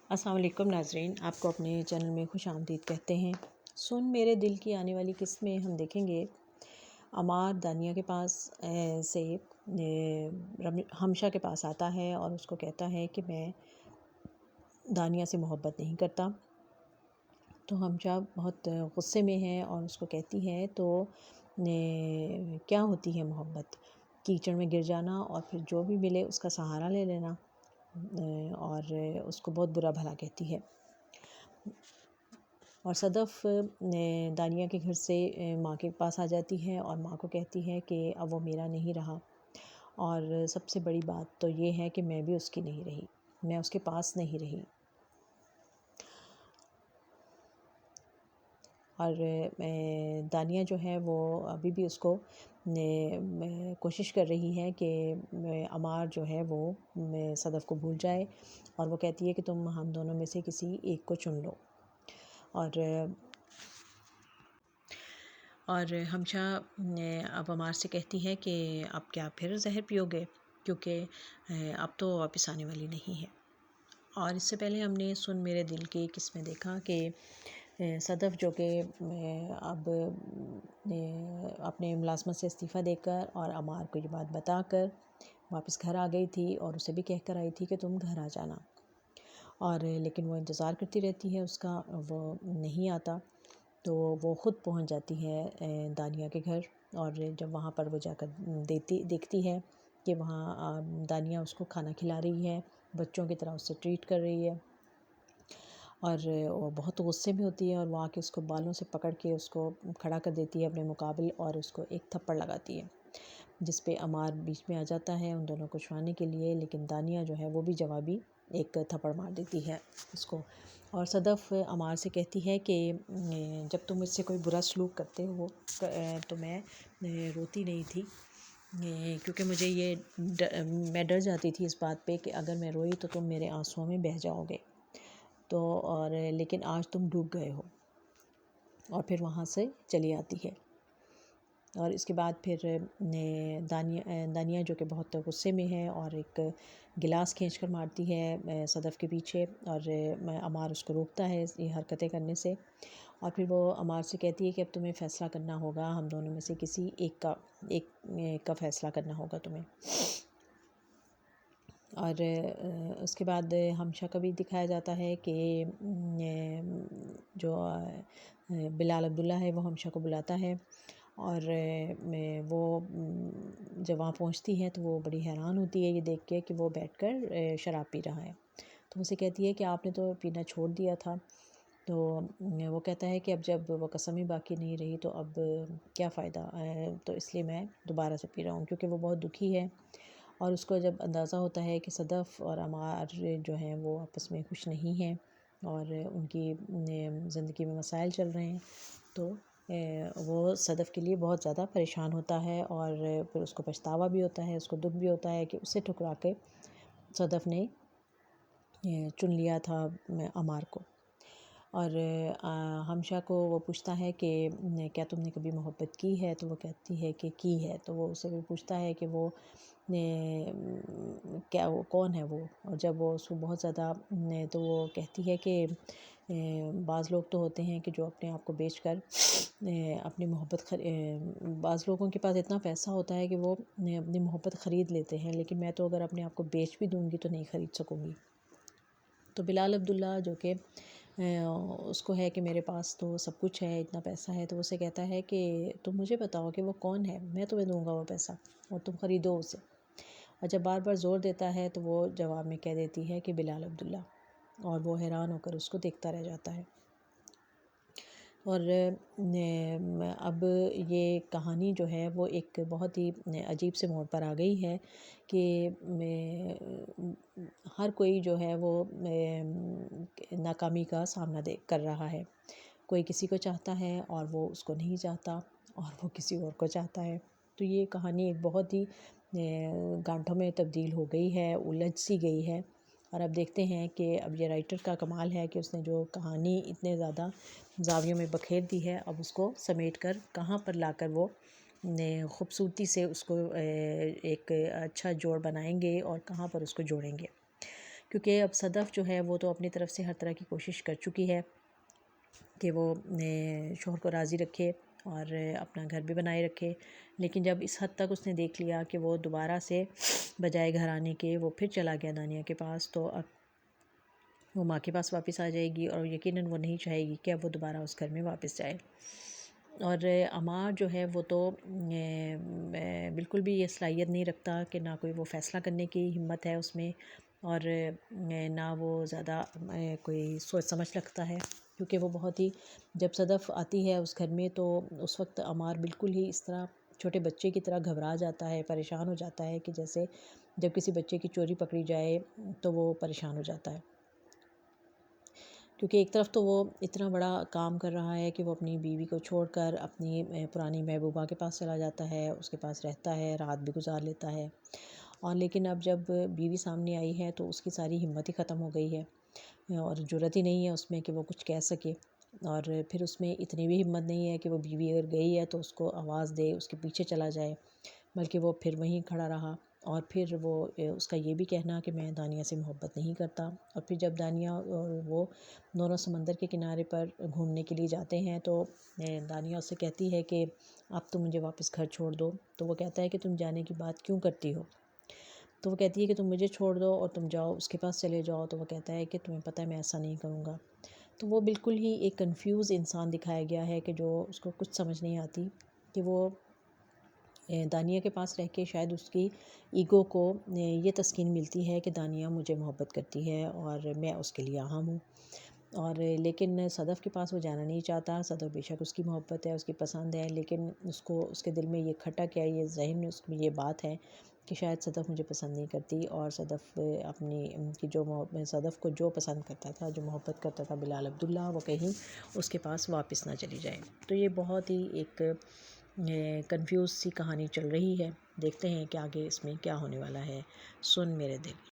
السلام علیکم ناظرین، آپ کو اپنے چینل میں خوش آمدید کہتے ہیں۔ سن میرے دل کی آنے والی قسط میں ہم دیکھیں گے عمار دانیہ کے پاس سے ہمشہ کے پاس آتا ہے اور اس کو کہتا ہے کہ میں دانیہ سے محبت نہیں کرتا۔ تو ہمشہ بہت غصے میں ہے اور اس کو کہتی ہے تو کیا ہوتی ہے محبت؟ کیچڑ میں گر جانا اور پھر جو بھی ملے اس کا سہارا لے لینا، اور اس کو بہت برا بھلا کہتی ہے۔ اور صدف دانیہ کے گھر سے ماں کے پاس آ جاتی ہے اور ماں کو کہتی ہے کہ اب وہ میرا نہیں رہا، اور سب سے بڑی بات تو یہ ہے کہ میں بھی اس کی نہیں رہی، میں اس کے پاس نہیں رہی۔ اور دانیہ جو ہے وہ ابھی بھی اس کو کوشش کر رہی ہے کہ عمار جو ہے وہ صدف کو بھول جائے، اور وہ کہتی ہے کہ تم ہم دونوں میں سے کسی ایک کو چن لو۔ اور ہمشہ اب عمار سے کہتی ہے کہ اب کیا پھر زہر پیو گے، کیونکہ اب تو واپس آنے والی نہیں ہے۔ اور اس سے پہلے ہم نے سن میرے دل کی قسط میں دیکھا کہ صدف جو کہ اب اپنے ملازمت سے استعفیٰ دے کر اور عمار کو یہ بات بتا کر واپس گھر آ گئی تھی، اور اسے بھی کہہ کر آئی تھی کہ تم گھر آ جانا، اور لیکن وہ انتظار کرتی رہتی ہے اس کا، وہ نہیں آتا۔ تو وہ خود پہنچ جاتی ہے دانیہ کے گھر، اور جب وہاں پر وہ جا کر دیکھتی ہے کہ وہاں دانیہ اس کو کھانا کھلا رہی ہے، بچوں کی طرح اس سے ٹریٹ کر رہی ہے، اور وہ بہت غصے میں ہوتی ہے، اور وہ آ کے اس کو بالوں سے پکڑ کے اس کو کھڑا کر دیتی ہے اپنے مقابل، اور اس کو ایک تھپڑ لگاتی ہے، جس پہ عمار بیچ میں آ جاتا ہے ان دونوں کو چھڑانے کے لیے، لیکن دانیہ جو ہے وہ بھی جوابی ایک تھپڑ مار دیتی ہے اس کو۔ اور صدف عمار سے کہتی ہے کہ جب تم مجھ سے کوئی برا سلوک کرتے ہو تو میں روتی نہیں تھی، کیونکہ مجھے میں ڈر جاتی تھی اس بات پہ کہ اگر میں روئی تو تم میرے آنسوؤں میں بہہ جاؤ گے، تو لیکن آج تم ڈوب گئے ہو، اور پھر وہاں سے چلی آتی ہے۔ اور اس کے بعد پھر دانیہ جو کہ بہت غصے میں ہے اور ایک گلاس کھینچ کر مارتی ہے صدف کے پیچھے، اور عمار اس کو روکتا ہے یہ حرکتیں کرنے سے، اور پھر وہ عمار سے کہتی ہے کہ اب تمہیں فیصلہ کرنا ہوگا، ہم دونوں میں سے کسی ایک کا فیصلہ کرنا ہوگا تمہیں۔ اور اس کے بعد ہمشہ کا بھی دکھایا جاتا ہے کہ جو بلال عبداللہ ہے وہ ہمشہ کو بلاتا ہے، اور وہ جب وہاں پہنچتی ہے تو وہ بڑی حیران ہوتی ہے یہ دیکھ کے کہ وہ بیٹھ کر شراب پی رہا ہے، تو اسے کہتی ہے کہ آپ نے تو پینا چھوڑ دیا تھا، تو وہ کہتا ہے کہ اب جب وہ قسم ہی باقی نہیں رہی تو اب کیا فائدہ، تو اس لیے میں دوبارہ سے پی رہا ہوں، کیونکہ وہ بہت دکھی ہے، اور اس کو جب اندازہ ہوتا ہے کہ صدف اور عمار جو ہیں وہ آپس میں خوش نہیں ہیں اور ان کی زندگی میں مسائل چل رہے ہیں، تو وہ صدف کے لیے بہت زیادہ پریشان ہوتا ہے، اور پھر اس کو پچھتاوا بھی ہوتا ہے، اس کو دکھ بھی ہوتا ہے کہ اسے ٹھکرا کے صدف نے چن لیا تھا عمار کو۔ اور ہمشہ کو وہ پوچھتا ہے کہ کیا تم نے کبھی محبت کی ہے، تو وہ کہتی ہے کہ کی ہے، تو وہ اسے بھی پوچھتا ہے کہ وہ کیا وہ کون ہے وہ، اور جب وہ اس کو بہت زیادہ تو وہ کہتی ہے کہ بعض لوگ تو ہوتے ہیں کہ جو اپنے آپ کو بیچ کر اپنی محبت بعض لوگوں کے پاس اتنا پیسہ ہوتا ہے کہ وہ اپنی محبت خرید لیتے ہیں، لیکن میں تو اگر اپنے آپ کو بیچ بھی دوں گی تو نہیں خرید سکوں گی۔ تو بلال عبداللہ جو کہ اس کو ہے کہ میرے پاس تو سب کچھ ہے، اتنا پیسہ ہے، تو اسے کہتا ہے کہ تم مجھے بتاؤ کہ وہ کون ہے، میں تمہیں دوں گا وہ پیسہ اور تم خریدو اسے، اور جب بار بار زور دیتا ہے تو وہ جواب میں کہہ دیتی ہے کہ بلال عبداللہ، اور وہ حیران ہو کر اس کو دیکھتا رہ جاتا ہے۔ اور اب یہ کہانی جو ہے وہ ایک بہت ہی عجیب سے موڑ پر آ گئی ہے کہ ہر کوئی جو ہے وہ ناکامی کا سامنا کر رہا ہے، کوئی کسی کو چاہتا ہے اور وہ اس کو نہیں چاہتا، اور وہ کسی اور کو چاہتا ہے، تو یہ کہانی ایک بہت ہی گانٹھوں میں تبدیل ہو گئی ہے، الجھ سی گئی ہے، اور اب دیکھتے ہیں کہ اب یہ رائٹر کا کمال ہے کہ اس نے جو کہانی اتنے زیادہ زاویوں میں بکھیر دی ہے، اب اس کو سمیٹ کر کہاں پر لا کر وہ خوبصورتی سے اس کو ایک اچھا جوڑ بنائیں گے اور کہاں پر اس کو جوڑیں گے، کیونکہ اب صدف جو ہے وہ تو اپنی طرف سے ہر طرح کی کوشش کر چکی ہے کہ وہ شوہر کو راضی رکھے اور اپنا گھر بھی بنائے رکھے، لیکن جب اس حد تک اس نے دیکھ لیا کہ وہ دوبارہ سے بجائے گھر آنے کے وہ پھر چلا گیا دانیہ کے پاس، تو اب وہ ماں کے پاس واپس آ جائے گی اور یقیناً وہ نہیں چاہے گی کہ اب وہ دوبارہ اس گھر میں واپس جائے۔ اور عمار جو ہے وہ تو بالکل بھی یہ صلاحیت نہیں رکھتا کہ نہ کوئی وہ فیصلہ کرنے کی ہمت ہے اس میں، اور نہ وہ زیادہ کوئی سوچ سمجھ رکھتا ہے، کیونکہ وہ بہت ہی جب صدف آتی ہے اس گھر میں تو اس وقت عمار بالکل ہی اس طرح چھوٹے بچے کی طرح گھبرا جاتا ہے، پریشان ہو جاتا ہے کہ جیسے جب کسی بچے کی چوری پکڑی جائے تو وہ پریشان ہو جاتا ہے، کیونکہ ایک طرف تو وہ اتنا بڑا کام کر رہا ہے کہ وہ اپنی بیوی کو چھوڑ کر اپنی پرانی محبوبہ کے پاس چلا جاتا ہے، اس کے پاس رہتا ہے، رات بھی گزار لیتا ہے، اور لیکن اب جب بیوی سامنے آئی ہے تو اس کی ساری ہمت ہی ختم ہو گئی ہے اور جرأت ہی نہیں ہے اس میں کہ وہ کچھ کہہ سکے، اور پھر اس میں اتنی بھی ہمت نہیں ہے کہ وہ بیوی اگر گئی ہے تو اس کو آواز دے، اس کے پیچھے چلا جائے، بلکہ وہ پھر وہیں کھڑا رہا، اور پھر وہ اس کا یہ بھی کہنا کہ میں دانیہ سے محبت نہیں کرتا، اور پھر جب دانیہ اور وہ دونوں سمندر کے کنارے پر گھومنے کے لیے جاتے ہیں تو دانیہ اس سے کہتی ہے کہ اب تم مجھے واپس گھر چھوڑ دو، تو وہ کہتا ہے کہ تم جانے کی بات کیوں کرتی ہو، تو وہ کہتی ہے کہ تم مجھے چھوڑ دو اور تم جاؤ اس کے پاس چلے جاؤ، تو وہ کہتا ہے کہ تمہیں پتہ ہے میں ایسا نہیں کروں گا، تو وہ بالکل ہی ایک کنفیوز انسان دکھایا گیا ہے کہ جو اس کو کچھ سمجھ نہیں آتی کہ وہ دانیہ کے پاس رہ کے شاید اس کی ایگو کو یہ تسکین ملتی ہے کہ دانیہ مجھے محبت کرتی ہے اور میں اس کے لیے اہم ہوں، اور لیکن صدف کے پاس وہ جانا نہیں چاہتا، صدف بے شک اس کی محبت ہے، اس کی پسند ہے، لیکن اس کو اس کے دل میں یہ کھٹک ہے، یہ ذہن میں اس میں یہ بات ہے کہ شاید صدف مجھے پسند نہیں کرتی، اور صدف اپنی کی جو صدف کو جو پسند کرتا تھا، جو محبت کرتا تھا بلال عبداللہ، وہ کہیں اس کے پاس واپس نہ چلی جائے۔ تو یہ بہت ہی ایک کنفیوز سی کہانی چل رہی ہے، دیکھتے ہیں کہ آگے اس میں کیا ہونے والا ہے۔ سن میرے دل۔